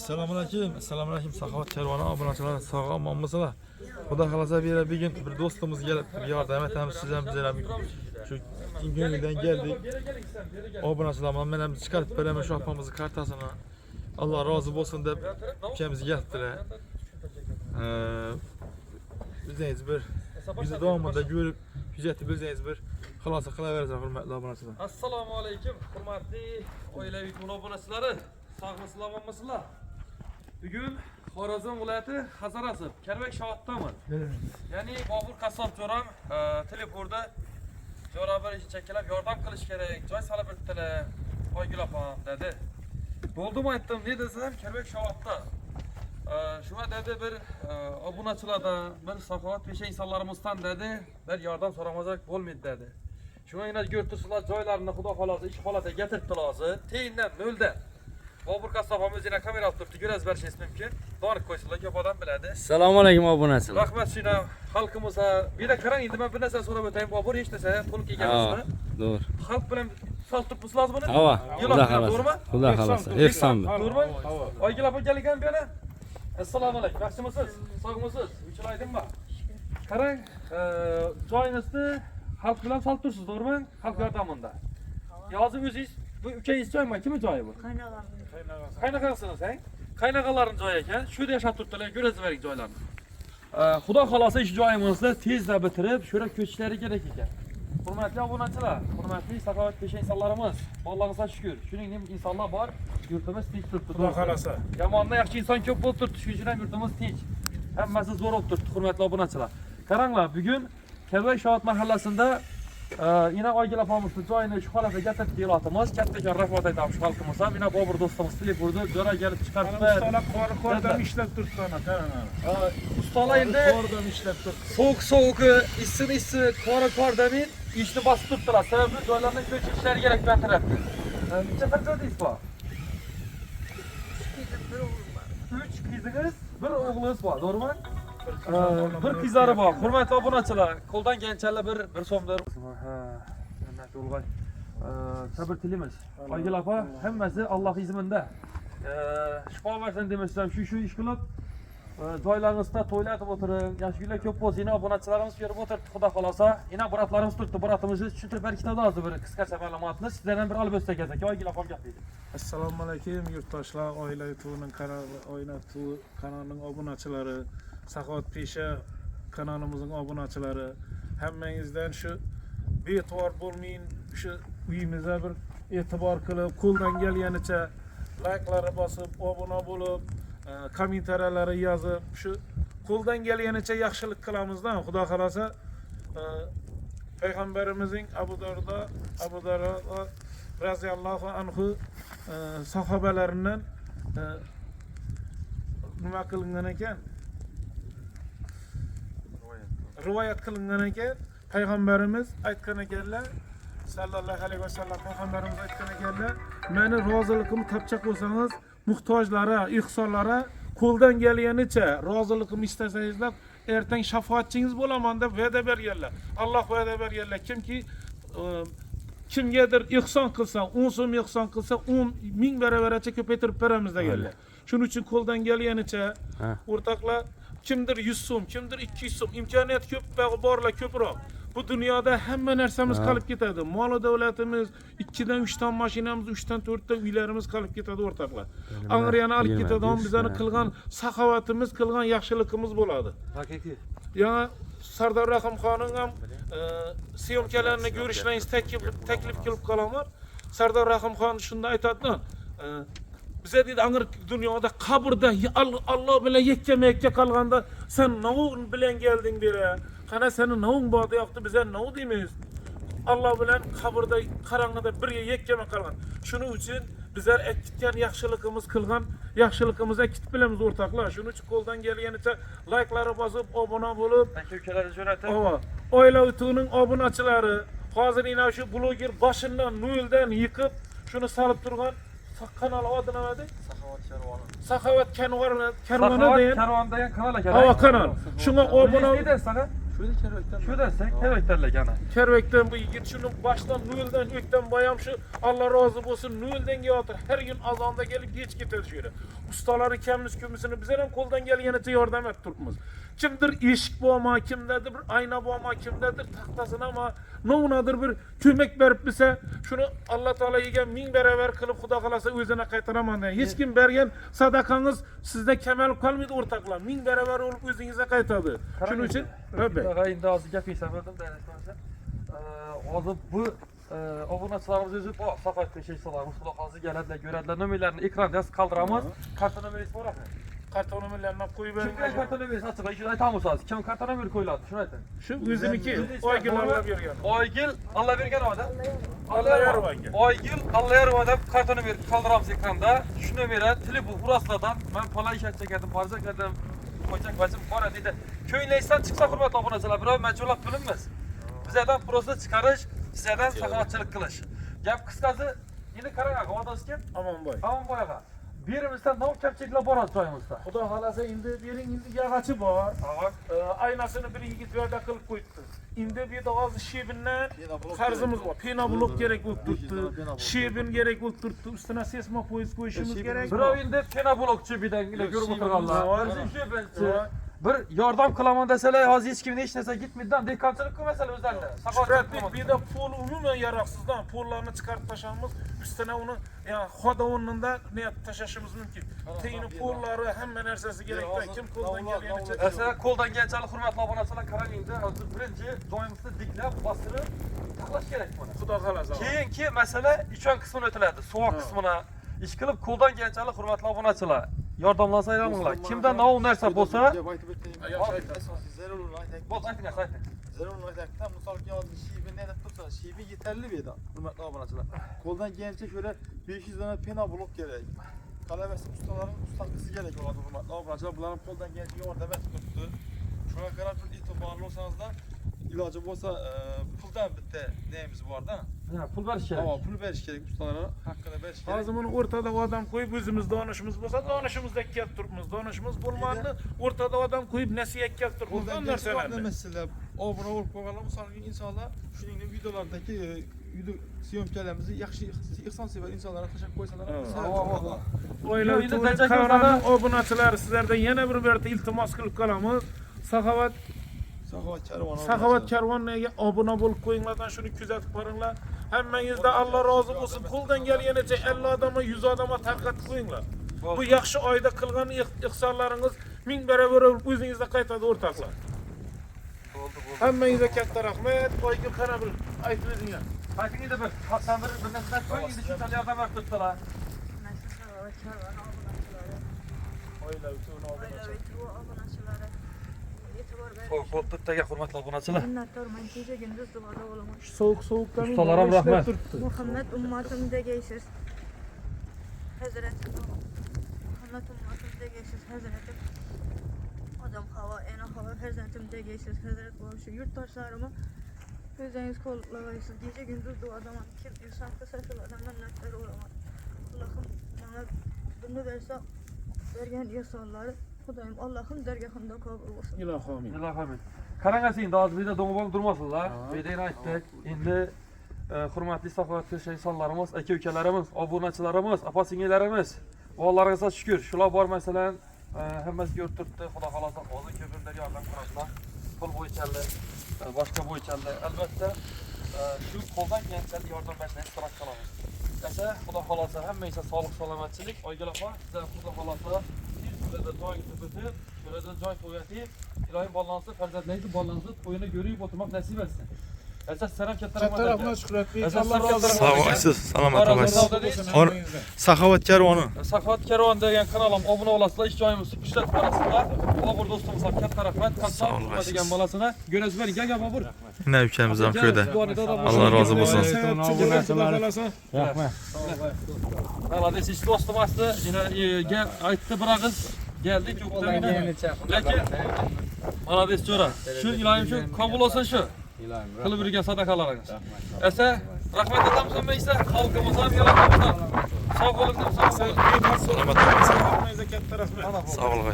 Selamünaleyküm. Sahavat Kervanı obunachilar sağ olmamışlar. Xudo xolasa bir gün bir dostumuz gelip bir yardım etamiz sizden bize şu İngiliz'den geldik. Obunachilar men ham chiqarib beraman shu opamizning kartasini. Allah razı olsun deb ikimiz geldiler. Bizdeyiz bir bizi davamında görüp hücceti bizdeyiz bir xulasa qilaverasiz hurmatli obunachilar. Assalomu alaykum hurmatli oilaviy obunachilari. Sağmısınlar, olmasınlar. Bugün Xorazm viloyati Hazarasib, Karbek Shoatdaman. Yani Bobur Qassob jo'ram telefonda jo'ra bir ish cheklab yordam qilish kerak, joy solib o'tdilar. Oygul opam dedi. Bo'ldim aytdim, ne desam Karbek Shoatda. Shuna dedi bir obunachilardan, bir saxovat pesha insonlarimizdan dedi, bir yordam so'ramazak bo'lmaydi dedi. Shuna yana ko'rtirsizlar joylarini Xudo xolasa ish holatiga keltiribdilar. Teyindan, noldan. Bobur Qassob o'zina kamera olib turibdi, ko'rasiz berishingiz mumkin. Do'riq qo'ysalar, ko'p odam biladi. Assalomu alaykum obunachilar. Rahmat shuna xalqimizga. Bir de qarang, endi men bir narsa so'rab o'tayin. Bobur hech narsa pul kelganmi? To'g'ri. Xalq bilan sal turibsiz lazımmi? Hava. Xudo xolasa. Xudo xolasa. Ehsonmi? To'g'rimi? Oygul opa kelgan bu yana. Assalomu alaykum. Yaxshimisiz? Sog'misiz? Uchilaydimmi? Qarang, joyingizni xalq bilan sal turibsiz, to'g'rimi? Xalq yordamida. Yozib o'zingiz bu ukangiz joymi? Kimning joyi bu? Qaynaqasınız sen? Qaynaqaların joyi ekan. Shu yashab turibdilar, ko'rasiz bering joylarni. Xudo xolasa ish joyimizni tezda bitirib, shura ko'chishlari kerak ekan. Hurmatli obunachilar, hurmatli saxovat pesha insonlarimiz, Allohga shukr. Shuningdek insonlar bor, yurtimiz tinch turibdi. Xudo xolasa. Yomonda yaxshi inson ko'p bo'lib turibdi, shuning uchun ham yurtimiz tinch. Hammasi zo'r bo'lib turibdi, hurmatli obunachilar. Qaranglar, bugun Karbek Shoat mahallasida yine Oygul opamizning joyini shu holatga keltirib deyotimiz. Katta rahmat aytamiz shu xalqimizga. Mina Bobur do'stimiz telefonda jo'ra kelib chiqarib Ustalar qordam ishlab turibdi ana, qarang. Ustalar endi Qordam ishlab turibdi. so'q, issiq, qora ishni bosib turibdilar. Sababi joylarni ko'chirishlari kerak bu tarafda. Necha farzandingiz bor? 3 qizingiz, bir o'g'lingiz bor, to'g'rimi? Bir qizlari bor. Hurmatli obunachilar, qo'ldan kelgancha bir so'mlar. Ha, hurmatli o'g'il. Sabr tilaymiz. Oygul opa, hammasi Alloh izniida. Shifo bersin demasam, shu ish qilib joylaringizda to'ylatib o'tiring. Yoshgullar ko'p bo'lsa, yana obunachilarimiz ko'rib o'tiribdi, Xudo xolasa. Yana biratlarimiz turibdi, biratimizni tushuntirib berkitadi hozir bir qisqacha ma'lumotni sizlardan bir olib o'tsak ekan. Oygul opam gaplaydi. Assalomu alaykum yurtdoshlar, oila tuvining kanalining obunachilari, Saxovat pesha kanalimizning obunachilari, hammangizdan shu be'tibor bo'lmayin, shu uyimizga bir e'tibor qilib, qo'ldan kelganicha like'larni bosib, obuna bo'lib, kommentariyalar yozib, shu qo'ldan kelganicha yaxshilik qilamizdan, Xudo xolasa. Payg'ambarimizning Abu Darda raziyallohu anhu sahobalaridan nima qilingan ekan? Rivoyat qilingan ekan, payg'ambarimiz aytgan ekanlar, sallallohu alayhi vasallam payg'ambarimiz aytgan ekanlar, meni roziligimni topchaq bo'lsangiz, muhtojlara, ihsonlara qo'ldan kelganicha roziligimni istasangizlar, ertang shafoatchingiz bo'laman deb va'da berganlar. Alloh va'da berganlar, kimki kimgadir ihson qilsa, 10 so'm ihson qilsa, 10 ming baravaracha ko'paytirib beramiz deganlar. Shuning uchun qo'ldan kelganicha o'rtoqlar, kimdir 100 so'm, kimdir 200 so'm, imkoniyat ko'p borlar ko'proq. Bu dunyoda hamma narsamiz qolib ketadi. Mol davlatimiz, 2 dan 3 dan mashinamiz, 3 dan 4 ta uylarimiz qolib ketadi o'rtoqlar. Angriyani olib ketadigan bizlarni qilgan saxovatimiz, qilgan yaxshiligimiz bo'ladi. Haqiqiy. Yana Sardor Rahimxonning ham syomkalarini ko'rishlaringiz taklif qilib qolaman. Sardor Rahimxon shunda aytadi, bize dedi angır dünyada kaburda Allah bilan yakka kalganda sen navun bilan geldin biri. Qana seni navun borda yoqdi, bize nav deymiz. Allah bilan kaburda qarang'ida birga yakka kalgan. Shuning uchun bizlar aytgan yaxshiligimiz qilgan yaxshiligimizni aytib bilamiz o'rtoqlar. Shuning uchun qo'ldan kelganicha like'larni bosib, obuna bo'lib, Takliflarni jo'natib. Oila utuning obunachilari hozir ina shu bloger boshidan noldan yiqib shuni solib turgan kanal adı neydi? Saxovat Kervanı degan. Kervan degan kanal ekan. Hava kanal. Shunga obuna Şöyle kervekten. Şu dersek teveklerle gene. Kervekten bu yigit şunu baştan nülden ökten bayam şu Allah razı olsun nülden geldi. Her gün azanda gelip geç gitar şöyle. Ustaları kemimiz kömüsünü bize hem koldan gelgenice yardım et turpumuz. Kimdir eşik boğma, kimdedir bir ayna boğma, kimdedir taktasına ama no'unadır bir kömek berip bize şunu Allah Teala yegen min beraber kılıp Xudo kalasa özüne qaytaraman. Hiç kim bergen sadakanız sizde kemal kalmaydı ortaklar. Min beraber olup özünüze qaytadı. Şunun için Rabbi. Daha indi azı gap yesemedim değerlendirmesi. Azı bu obunaçılarımız özü bu safat peşeysalarımız Xudo kalası gelediler, görediler. Nömerlerini ekran yaz kaldıramaz. Karta nömerisi var mı? Karton ömürlerine koyup Kimden karta nömerisi açıklayın. Şunu aytamıyorsanız. Kim karta nömeri koyuladı? Şunu aytın. şu özüniki Aygül Allah bergen. Aygül Allah vergen o adam. Allah yarım Aygül. Aygül Allah yarım adam karta nömeri kaldıramaz ekranda. Şu nömere telefon Hurasladan ben pala işaret çekerdim, parzak edim. Koyacak bacım var dedi. Köyleysen çıksa hürmet abunacılar. Bravo meçhulak bilinmez. Bizeden prosa çıkarış, sizeden sakavatçılık kılış. Gap kıskazı yine karayak. O da kim? Aman boy. Aman boyaga. Birimizden nav kepçekle boraz joyumuzda. Xudo halasa indi birin indi yağaçı var. Bak. Aynasını bir yigit verdi kılıp koydu. İndi bir de ağzı şebinden karzımız var. Pena blok gerek olup tuttu. Şebin gerek olup tuttu. Üstüne sesma poyiz koyuşumuz gerek. Bravo indi pena blokçu birden ile görüp oturarlar. var. Bizim şebençi. Bir yardım kılaman deseler az hiç kimin hiç nese gitmeden dehkancılık kıl mesela özlerle. Şükretlik bir de pul umumen yaraksızdan pullarını çıkarıp taşımız üstüne onu yani xoda onunda ne taşışımız mümkün. Teyini pulları hemen nersesi gerekten kim koldan geleni çekiyor. Mesela koldan gençlik hürmetli abonaçılar karan indi. Birinci joyumuzda diklep bastırıp taklaş gerek buna. Xudo halasa. Keyinki mesele üçen kısmını öteledi. Soğuk kısmına iş kılıp koldan gençlik hürmetli abonaçılar. Yardımlansa ayramınlar. Kimden ne o nerse bolsa bol aytın ya aytın. Şibi yeterli bir adam. Hürmetli abonacılar. Koldan gelince şöyle 500 tane pena blok gerek. Kalabesi ustaların ustaklısı gerek oladı hürmetli abonacılar. Bunların koldan gelince orada ben tuttu. Şuna kadar bir itibarlı olsanız da ilacı olsa puldan bitti neyimiz var da. Ya pul ver şey. Ama pul veriş gerek ustalara. Hakkında veriş gerek. Ağzımını ortada o adam koyup özümüz danışımız olsa danışımızda kelip turpumuz. Danışımız bulmadı. Ortada o adam koyup nesiye kelip turpumuz. Koldan Onlar gelince var severler. mesela o buna olup koyalım. Mesela insanlar şunun videolardaki video siyomkelerimizi yaxşı ihsan sever insanlara teşekkür koysalar. Oylar Yo, yine tuğlu teşekkür kavranın ederim. obunaçılar sizlerden yana bir berti iltimas kılıp kalamız. Sahavat kervanına abone bolup koyunlardan şunu küzatip barınlar. Hemmenizde Allah razı olsun. Kuldan gelgenice 50 adama 100 adama tarqatib koyunlar. Bu yaxşı ayda kılgan ihsanlarınız min beraber olup özünüzde qaytadı ortaklar. Hemmenize katta rahmet. Aygül kana bir aytib özüňe. Aytın indi bir sandır bir nesnet koyun indi şu tal yardım ver tuttular. Oylar tuğlu obunaçılar. Koltukdagi hurmatli obunachilar. Minnatdorman kecha gündüz duoda bo'laman. Soğukta Ustalarım rahmet. Muhammed ummatim degaysiz. Hazratim. Muhammed ummatim degaysiz hazratim. Odam havo, ena havo hazratim degaysiz hazrat bo'lsa yurtdoshlarimni o'zingiz qo'llagaysiz. Kecha gündüz duodaman. Kim inson qilsa shulardan minnatdor bo'laman. Allohim menga buni bersa bergan ihsonlari Xudoyim Allohim dargohimda qabul bo'lsin. İlahi amin. Amin. Qarangasi endi hozir bizda do'ng'ibon turmasizlar. Bedayni aytdik. Endi hurmatli saxovatli insonlarimiz, aka-ukalarimiz, obunachilarimiz, opa-singillarimiz, Allah'ınıza şükür. Şular bor masalan, hammasiga o'rtiribdi. Xudo xolosa hozir ko'pincha yordam qiladilar. Pul bo'yichali, boshqa bo'yichali. Albatta, shu qo'ldan kelgancha yordam berishni istirok qilamiz. Esa Xudo xolosa hammangizga sog'lik, salomatchilik, Oygul opa, sizlar Xudo xolosa şurada doyingni bitib, şurada joy qo'yatib, ilohim bolalarni farzandlaringizni bolalarni to'yini ko'rib o'tirmoq nasib etsin. Esas selam katta Katta rahmat Şükretlik. Esas Allah razı olsun. Sağ olasiz, salomat Razı bo'lasiz. olsun. Saxovat karvoni. Saxovat Kervan degan kanalim obuna olasizlar, ish joyimizni ishlab qolasizlar. Bobur do'stimizga katta rahmat. Katta rahmat degan bolasini ko'rasiz bering. Gel Bobur. Yine ülkemiz ham köyde. Allah razı olsun. Rahmat. Malades ish do'stim asli. Yine aytdi bir og'iz. Geldik yo'qdan. Lekin malades jo'ra. Shu ilohim shu qabul olsin shu. Qilib yurgan sadaqalaringiz. Esa rahmat aytamiz hammaysa xalqimiz ham yaratamiz. Sog' bo'ling, sog' bo'ling. Salomat bo'lasiz. Katta rahmat. Sağ olun.